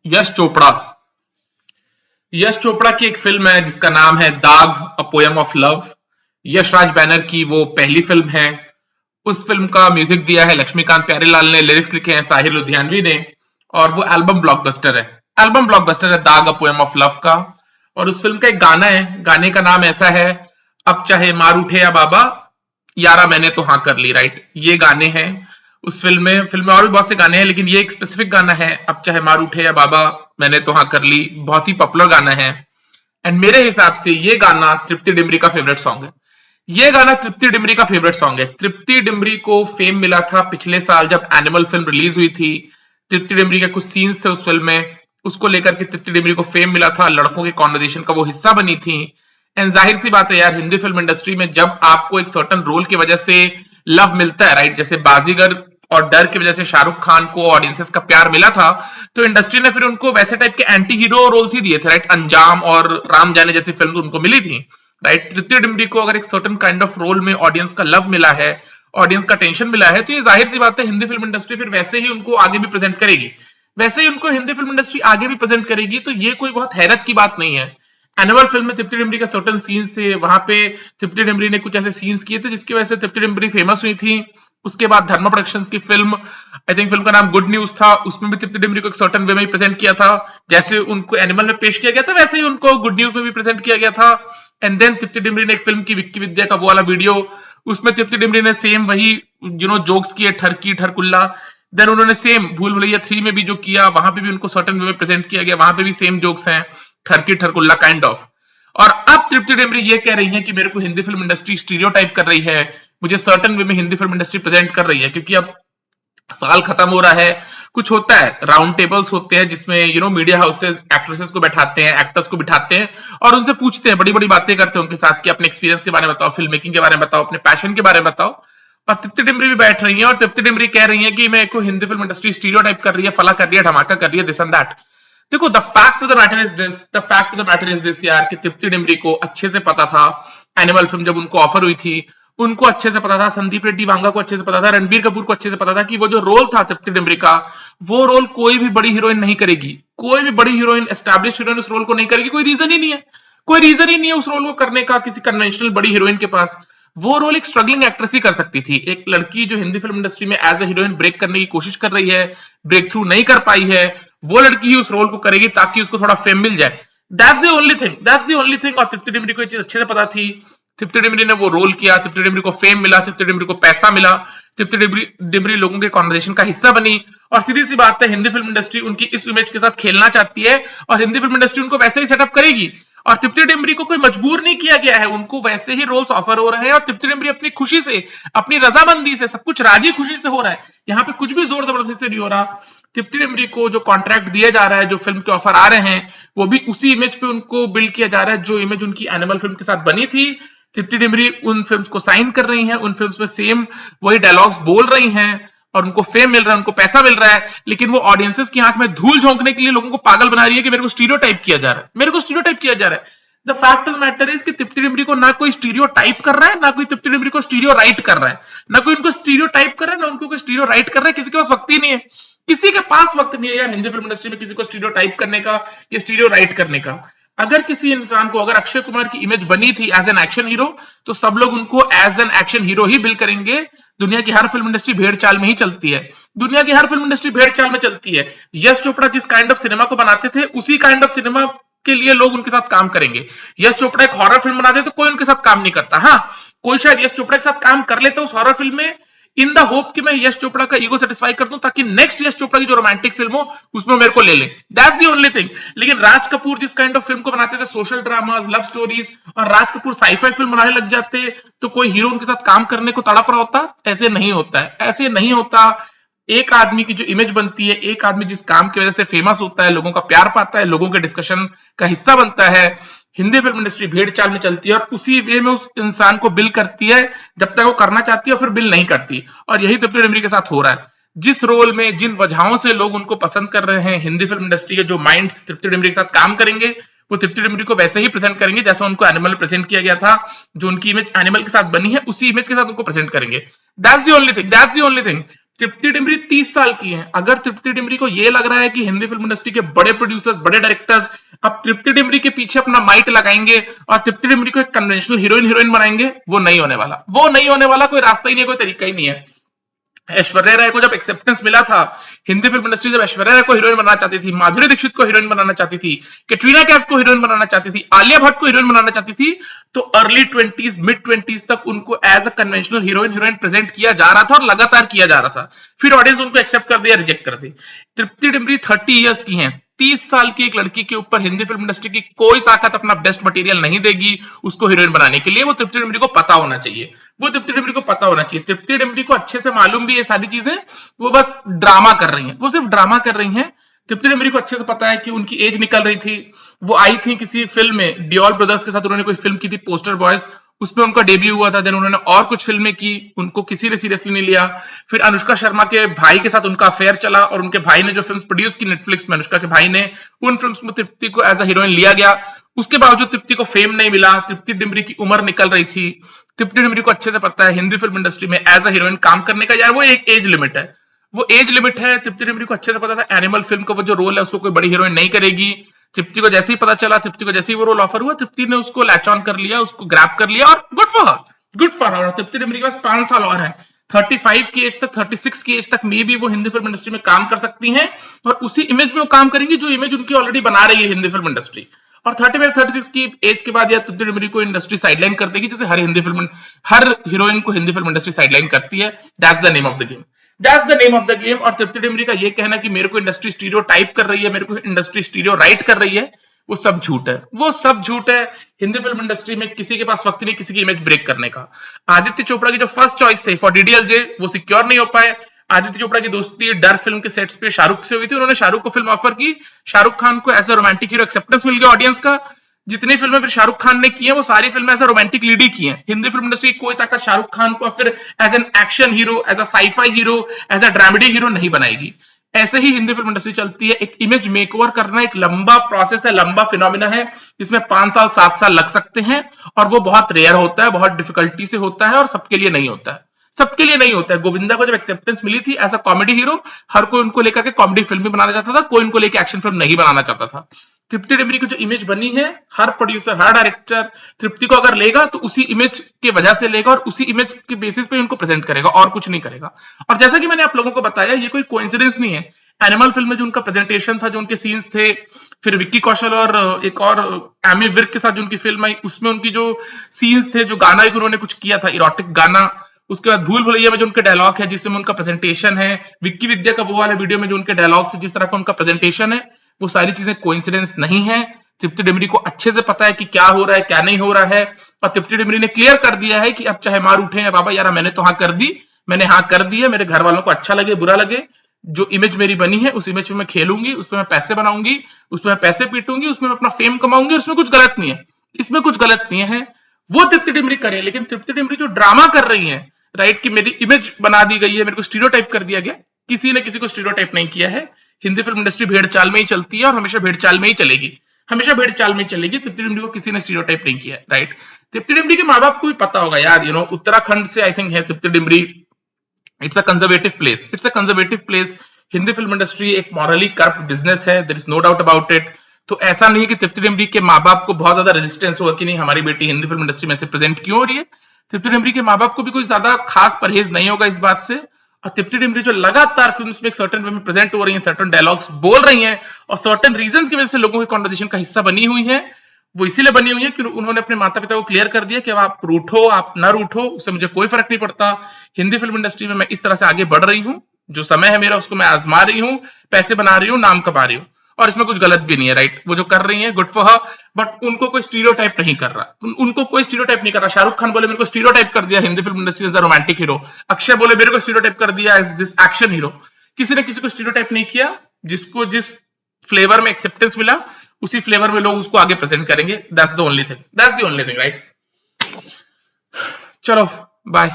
यश चोपड़ा। यश चोपड़ा की एक फिल्म है जिसका नाम है दाग, a poem of love. Yash Raj banner की वो पहली फिल्म है। उस फिल्म का म्यूजिक दिया है लक्ष्मीकांत प्यारेलाल ने, लिरिक्स लिखे हैं साहिर लुधियानवी ने, और वो एल्बम ब्लॉकबस्टर है। एल्बम ब्लॉकबस्टर है दाग, अ पोयम ऑफ लव का। और उस फिल्म का एक गाना है, गाने का नाम ऐसा है, अब चाहे मार उठे या बाबा, यारा मैंने तो हाँ कर ली, राइट। ये गाने हैं उस फिल्म में और भी बहुत से गाने हैं, लेकिन ये एक स्पेसिफिक गाना है, अब चाहे मार उठे या बाबा, मैंने तो हाँ कर ली। बहुत ही पॉपुलर गाना है। एंड मेरे हिसाब से ये गाना तृप्ति डिमरी का फेवरेट सॉन्ग है। ये गाना तृप्ति डिमरी का फेवरेट सॉन्ग है। तृप्ति डिमरी को फेम मिला था पिछले साल जब एनिमल फिल्म रिलीज हुई थी। तृप्ति डिमरी के कुछ सीन्स थे उस फिल्म में, उसको लेकर के तृप्ति डिमरी को फेम मिला था, लड़कों के कॉन्वर्जेशन का वो हिस्सा बनी थी। एंड जाहिर सी बात है यार, हिंदी फिल्म इंडस्ट्री में जब आपको एक सर्टन रोल की वजह से लव मिलता है, राइट, जैसे बाजीगर और डर की वजह से शाहरुख खान को ऑडियंसेस का प्यार मिला था, तो इंडस्ट्री ने फिर उनको वैसे टाइप के एंटी हीरो रोल्स ही दिए थे, राइट। अंजाम और राम जाने जैसी फिल्म उनको मिली थी, राइट। तृप्ति डिमरी को अगर एक सर्टन काइंड ऑफ रोल में ऑडियंस का लव मिला है, ऑडियंस का टेंशन मिला है, तो ये जाहिर सी बात है हिंदी फिल्म इंडस्ट्री फिर वैसे ही उनको आगे भी प्रेजेंट करेगी। वैसे ही उनको हिंदी फिल्म इंडस्ट्री आगे भी प्रेजेंट करेगी, तो ये कोई बहुत हैरत की बात नहीं है। एनिमल फिल्म में तृप्ति डिमरी का सर्टन सीन्स थे, वहां पे तृप्ति डिमरी ने कुछ ऐसे सीन्स किए थे जिसकी वजह से तृप्ति डिमरी फेमस हुई थी। उसके बाद धर्मा प्रोडक्शंस की फिल्म, आई थिंक फिल्म का नाम गुड न्यूज था, उसमें भी तृप्ति डिमरी को एक सर्टन वे में प्रेजेंट किया था। जैसे उनको एनिमल में पेश किया गया था, वैसे ही उनको गुड न्यूज में भी प्रेजेंट किया गया था। एंड देन तृप्ति डिमरी ने एक फिल्म की विक्की विद्या का वो वाला वीडियो, उसमें तृप्ति डिमरी ने सेम वही जोक्स किए, ठरकी ठरकुल्ला। देन उन्होंने सेम भूल भुलैया 3 में भी जो किया, वहां पे भी उनको सर्टन वे में प्रेजेंट किया गया, वहां पे भी सेम जोक्स हैं, ठरकी ठरकुल्ला काइंड ऑफ। और अब तृप्ति डिमरी ये कह रही है कि मेरे को हिंदी फिल्म इंडस्ट्री स्टीरियोटाइप कर रही है, मुझे सर्टन वे में हिंदी फिल्म इंडस्ट्री प्रेजेंट कर रही है, क्योंकि अब साल खत्म हो रहा है। कुछ होता है, राउंड टेबल्स होते हैं जिसमें मीडिया हाउसेस एक्ट्रेसेस को बैठाते हैं, एक्टर्स को बिठाते हैं और उनसे पूछते हैं, बड़ी बड़ी बातें करते हैं उनके साथ कि अपने एक्सपीरियंस के बारे में बताओ, फिल्म मेकिंग के बारे में बताओ, अपने पैशन के बारे में बताओ। और तृप्ति डिमरी भी बैठ रही है और तृप्ति डिमरी कह रही है कि मेरे को हिंदी फिल्म इंडस्ट्री स्टीरियोटाइप कर रही है, फला कर रही है, धमाका कर रही है, दिस एंड दैट। देखो, the fact of the matter is this, the fact of the matter is this यार, कि तृप्ति डिमरी को अच्छे से पता था, एनिमल फिल्म जब उनको ऑफर हुई थी, उनको अच्छे से पता था, संदीप रेड्डी वांगा को अच्छे से पता था, रणबीर कपूर को अच्छे से पता था कि वो जो रोल था तृप्ति डिमरी का, वो रोल कोई भी बड़ी हीरोइन नहीं करेगी। कोई भी बड़ी हीरोइन, एस्टैब्लिश हीरोइन उस रोल को नहीं करेगी। कोई रीजन ही नहीं है, कोई रीजन ही नहीं है उस रोल को करने का किसी कन्वेंशनल बड़ी हीरोइन के पास। वो रोल एक स्ट्रगलिंग एक्ट्रेस ही कर सकती थी, एक लड़की जो हिंदी फिल्म इंडस्ट्री में एज ए हीरोइन ब्रेक करने की कोशिश कर रही है, ब्रेक थ्रू नहीं कर पाई है, वो लड़की ही उस रोल को करेगी ताकि उसको थोड़ा फेम मिल जाए। That's the only thing, that's the only thing. और तृप्ति डिमरी को ये चीज अच्छे से पता थी। तृप्ति डिमरी ने वो रोल किया, तृप्ति डिमरी को फेम मिला, तृप्ति डिमरी को पैसा मिला, तृप्ति डिमरी लोगों के कॉन्वर्सेशन का हिस्सा बनी। और सीधी सी बात है, हिंदी फिल्म इंडस्ट्री उनकी इस इमेज के साथ खेलना चाहती है और हिंदी फिल्म इंडस्ट्री उनको वैसे ही सेटअप करेगी। और तृप्ति डिमरी को कोई मजबूर नहीं किया गया है, उनको वैसे ही रोल्स ऑफर हो रहे हैं और तृप्ति डिमरी अपनी खुशी से, अपनी रजामंदी से, सब कुछ राजी खुशी से हो रहा है। यहाँ पे कुछ भी जोर जबरदस्ती से नहीं हो रहा। तृप्ति डिमरी को जो कॉन्ट्रैक्ट दिया जा रहा है, जो फिल्म के ऑफर आ रहे हैं, वो भी उसी इमेज पे उनको बिल्ड किया जा रहा है जो इमेज उनकी एनिमल फिल्म के साथ बनी थी। तृप्ति डिमरी उन फिल्म्स को साइन कर रही हैं, उन फिल्म्स में सेम वही डायलॉग्स बोल रही हैं और उनको फेम मिल रहा है, उनको पैसा मिल रहा है, लेकिन वो ऑडियंसेस की आंख में धूल झोंकने के लिए लोगों को पागल बना रही है कि मेरे को स्टीरियोटाइप किया जा रहा है, मेरे को स्टीरियोटाइप किया जा रहा है। The fact of the matter is कि तृप्ति डिमरी को ना कोई स्टीरियोटाइप कर रहा है, ना कोई तृप्ति डिमरी को स्टीरियो राइट कर रहा है, ना कोई उनको स्टीरियोटाइप कर रहा है, ना उनको कोई स्टीरियो राइट कर रहा है। किसी के पास वक्त ही नहीं है, किसी के पास वक्त नहीं है यार हिंदी फिल्म इंडस्ट्री में किसी को स्टीरियोटाइप करने का या स्टीरियो राइट करने का। अगर किसी इंसान को, अगर अक्षय कुमार की इमेज बनी थी एज एन एक्शन हीरो, तो सब लोग उनको एज एन एक्शन हीरो ही बिल करेंगे। दुनिया की हर फिल्म इंडस्ट्री भेड़ चाल में ही चलती है, दुनिया की हर फिल्म इंडस्ट्री भेड़ चाल में चलती है। यश चोपड़ा जिस काइंड ऑफ सिनेमा को बनाते थे, उसी काइंड ऑफ सिनेमा के लिए लोग उनके साथ काम करेंगे। यश चोपड़ा एक हॉरर फिल्म बनाते तो कोई उनके साथ काम नहीं करता। हाँ, कोई शायद यश चोपड़ा के साथ काम कर लेता उस हॉरर फिल्म में, इन द होप कि मैं यश चोपड़ा का ईगो सेटिस्फाई कर दूं ताकि नेक्स्ट यश चोपड़ा की जो रोमांटिक फिल्म हो उसमें मेरे को ले ले। That's the only thing. लेकिन राज कपूर जिस काइंड ऑफ फिल्म को बनाते थे, सोशल ड्रामास, लव स्टोरीज, और राज कपूर साइफाई फिल्म बनाने लग जाते, तो कोई हीरो उनके साथ काम करने को तड़प रहा होता? ऐसे नहीं होता है, ऐसे नहीं होता। एक आदमी की जो इमेज बनती है, एक आदमी जिस काम की वजह से फेमस होता है, लोगों का प्यार पाता है, लोगों के डिस्कशन का हिस्सा बनता है, हिंदी फिल्म इंडस्ट्री भेड़ चाल में चलती है और उसी वे में उस इंसान को बिल करती है जब तक वो करना चाहती है, और फिर बिल नहीं करती। और यही तृप्ति डिमरी के साथ हो रहा है। जिस रोल में, जिन वजहों से लोग उनको पसंद कर रहे हैं, हिंदी फिल्म इंडस्ट्री के जो माइंड्स तृप्ति डिमरी के साथ काम करेंगे, वो तृप्ति डिमरी को वैसे ही प्रेजेंट करेंगे जैसा उनको एनिमल में प्रेजेंट किया गया था। जो उनकी इमेज एनिमल के साथ बनी है, उसी इमेज के साथ उनको प्रेजेंट करेंगे। That's the only thing, that's the only thing. Tripti Dimri 30 साल की हैं। अगर तृप्ति डिमरी को ये लग रहा है कि हिंदी फिल्म इंडस्ट्री के बड़े प्रोड्यूसर्स, बड़े डायरेक्टर्स अब तृप्ति डिमरी के पीछे अपना माइट लगाएंगे और तृप्ति डिमरी को एक कन्वेंशनल हीरोइन बनाएंगे, वो नहीं होने वाला। वो नहीं होने वाला, कोई रास्ता ही नहीं है, कोई तरीका ही नहीं है। ऐश्वर्या राय को जब एक्सेप्टेंस मिला था, हिंदी फिल्म इंडस्ट्री जब ऐश्वर्या राय को हीरोइन बनाना चाहती थी, माधुरी दीक्षित को हीरोइन बनाना चाहती थी, कैटरीना कैफ को हीरोइन बनाना चाहती थी, आलिया भट्ट को हीरोइन बनाना चाहती थी, तो अर्ली 20s मिड 20s तक उनको as a conventional heroine present किया जा रहा था और लगातार किया जा रहा था। फिर ऑडियंस उनको एक्सेप्ट कर दिया, रिजेक्ट कर दी। तृप्ति डिमरी 30 इयर्स की हैं। 30 साल की एक लड़की के ऊपर हिंदी फिल्म इंडस्ट्री की कोई ताकत अपना बेस्ट मटेरियल नहीं देगी उसको हीरोइन बनाने के लिए। वो तृप्ति डिमरी को पता होना चाहिए, वो तृप्ति डिमरी को पता होना चाहिए। तृप्ति डिमरी को अच्छे से मालूम भी ये सारी चीजें, वो बस ड्रामा कर रही हैं, वो सिर्फ ड्रामा कर रही हैं। तृप्ति डिमरी को अच्छे से पता है कि उनकी एज निकल रही थी। वो आई थी किसी फिल्म में, डियोल ब्रदर्स के साथ उन्होंने कोई फिल्म की थी, पोस्टर बॉयज, उसमें उनका डेब्यू हुआ था। देन उन्होंने और कुछ फिल्में की, उनको किसी ने सीरियसली नहीं लिया। फिर अनुष्का शर्मा के भाई के साथ उनका अफेयर चला और उनके भाई ने जो फिल्म प्रोड्यूस की नेटफ्लिक्स में, अनुष्का के भाई ने, उन फिल्म्स में तृप्ति को एज अ हीरोइन लिया गया। उसके बावजूद तृप्ति को फेम नहीं मिला। तृप्ति डिमरी की उम्र निकल रही थी। तृप्ति डिमरी को अच्छे से पता है हिंदी फिल्म इंडस्ट्री में एज अ हीरोइन काम करने का यार वो एक एज लिमिट है, वो एज लिमिट है। तृप्ति डिमरी को अच्छे से पता था एनिमल फिल्म का वो जो रोल है उसको कोई बड़ी हीरोइन नहीं करेगी। तृप्ति को जैसे ही पता चला, तृप्ति को जैसे ही वो रोल ऑफर हुआ, तृप्ति ने उसको लैच ऑन कर लिया, उसको ग्रैब कर लिया और good for her, good for her. Tripti Dimri के पास 5 साल और है। 35 की एज तक, 36 की एज तक मे भी वो हिंदी फिल्म इंडस्ट्री में काम कर सकती हैं और उसी इमेज में वो काम करेंगी जो इमेज उनकी ऑलरेडी बना रही है हिंदी फिल्म इंडस्ट्री। और 35 36 की एज के बाद या तृप्ति डिमरी को इंडस्ट्री साइडलाइन कर देगी, जैसे हर हिंदी फिल्म, हर हीरोइन को हिंदी फिल्म इंडस्ट्री साइडलाइन करती है। That's the name of the game, that's the name of the game. और तृप्ति डिमरी का ये कहना कि मेरे को इंडस्ट्री स्टीरियो टाइप कर रही है, मेरे को इंडस्ट्री स्टीरियो राइट कर रही है, वो सब झूठ है, वो सब झूठ है। हिंदी फिल्म इंडस्ट्री में किसी के पास वक्त नहीं किसी की इमेज ब्रेक करने का। आदित्य चोपड़ा की जो फर्स्ट चॉइस थे फॉर डीडीएलजे, वो सिक्योर नहीं हो पाए। आदित्य चोपड़ा की दोस्ती डर फिल्म के सेट्स पे शाहरुख से हुई थी, उन्होंने शाहरुख को फिल्म ऑफर की, शाहरुख खान को as a romantic hero acceptance मिल गया ऑडियंस का। जितनी फिल्में फिर शाहरुख खान ने की है वो सारी फिल्में एज अ रोमांटिक लीड ही की हैं। हिंदी फिल्म इंडस्ट्री की कोई ताकत शाहरुख खान को फिर as an action hero, as a sci fi hero, as a dramedy hero नहीं बनाएगी। ऐसे ही हिंदी फिल्म इंडस्ट्री चलती है। एक इमेज मेकओवर करना एक लंबा प्रोसेस है, लंबा फिनोमिना है, जिसमें 5 साल 7 साल लग सकते हैं और वो बहुत रेयर होता है, बहुत डिफिकल्टी से होता है और सबके लिए नहीं होता है, सबके लिए नहीं होता है। गोविंदा को जब एक्सेप्टेंस मिली थी एज अ कॉमेडी हीरो, हर कोई उनको लेकर के कॉमेडी फिल्म भी बनाना चाहता था, कोई उनको लेकर एक्शन फिल्म नहीं बनाना चाहता था। तृप्ति डिमरी की जो इमेज बनी है, हर प्रोड्यूसर, हर डायरेक्टर तृप्ति को अगर लेगा तो उसी इमेज की वजह से लेगा और उसी इमेज के बेसिस पे उनको प्रेजेंट करेगा और कुछ नहीं करेगा। और जैसा कि मैंने आप लोगों को बताया, ये कोई कोइंसिडेंस नहीं है। एनिमल फिल्म में जो उनका प्रेजेंटेशन था, जो उनके सीन्स थे, फिर विक्की कौशल और एक और एमी विर्क के साथ जो उनकी फिल्म आई, उसमें उनकी जो सीन्स थे, जो गाना एक उन्होंने कुछ किया था, इरोटिक गाना, उसके बाद भूल भुलैया में जो उनके डायलॉग है, जिसमें उनका प्रेजेंटेशन है, विक्की विद्या का वो वाला वीडियो में जो उनके डायलॉग से जिस तरह का उनका प्रेजेंटेशन है, वो सारी चीजें कोइंसिडेंस नहीं है। तृप्ति डिमरी को अच्छे से पता है कि क्या हो रहा है, क्या नहीं हो रहा है। और तृप्ति डिमरी ने क्लियर कर दिया है कि अब चाहे मार उठे या बाबा, यार मैंने तो हाँ कर दी, मैंने हाँ कर दी है, मेरे घर वालों को अच्छा लगे बुरा लगे, जो इमेज मेरी बनी है उस इमेज में मैं खेलूंगी, उसमें मैं पैसे बनाऊंगी, उसमें मैं पैसे पीटूंगी, उसमें मैं अपना फेम कमाऊंगी, उसमें कुछ गलत नहीं है, इसमें कुछ गलत नहीं है। वो तृप्ति डिमरी करे। लेकिन तृप्ति डिमरी जो ड्रामा कर रही है, राइट, कि मेरी इमेज बना दी गई है, मेरे को स्टीरियोटाइप कर दिया गया, किसी ने किसी को स्टीरियोटाइप नहीं किया है। हिंदी फिल्म इंडस्ट्री भेड़ चाल में ही चलती है और हमेशा भेड़ चाल में ही चलेगी, हमेशा भेड़ चाल में चलेगी। तृप्ति डिमरी को किसी ने स्टीरियोटाइप नहीं किया है, राइट। तृप्ति डिमरी के माँ बाप को भी पता होगा यार, उत्तराखंड से आई थिंक है Tripti Dimri. It's a conservative place, it's a conservative place. Hindi film industry एक मॉरली करप्ट बिजनेस है, there is no doubt about it. तो ऐसा नहीं है कि तृप्ति डिमरी के माँ बाप को बहुत ज्यादा रेजिस्टेंस होगा कि नहीं हमारी बेटी हिंदी फिल्म इंडस्ट्री में से प्रेजेंट क्यों हो रही है। तृप्ति डिमरी के माँ बाप को भी कोई ज्यादा खास परहेज नहीं होगा इस बात से। और तृप्ति डिमरी जो लगातार फिल्म्स में एक सर्टेन वे में प्रेजेंट हो रही है, सर्टेन डायलॉग्स बोल रही हैं और सर्टेन रीजंस की वजह से लोगों की कॉन्वर्सेशन का हिस्सा बनी हुई है, वो इसीलिए बनी हुई है कि उन्होंने अपने माता पिता को क्लियर कर दिया कि अब आप रूठो आप न रूठो, उससे मुझे कोई फर्क नहीं पड़ता। हिंदी फिल्म इंडस्ट्री में मैं इस तरह से आगे बढ़ रही हूँ, जो समय है मेरा उसको मैं आजमा रही हूँ, पैसे बना रही हूँ, नाम कमा रही हूँ, और इसमें कुछ गलत भी नहीं है, राइट। वो जो कर रही है गुड फॉर हर, बट उनको कोई स्टीरियोटाइप नहीं कर रहा, उनको कोई स्टीरियोटाइप नहीं कर रहा। शाहरुख खान बोले मेरे को स्टीरियोटाइप कर दिया Hindi film industry as a romantic hero, Akshay बोले मेरे को स्टीरियोटाइप कर दिया एज दिस एक्शन हीरो। किसी ने किसी को स्टीरियोटाइप नहीं किया, जिसको जिस फ्लेवर में एक्सेप्टेंस मिला उसी फ्लेवर में लोग उसको आगे प्रेजेंट करेंगे। That's the only thing, that's the only thing, right. चलो बाय।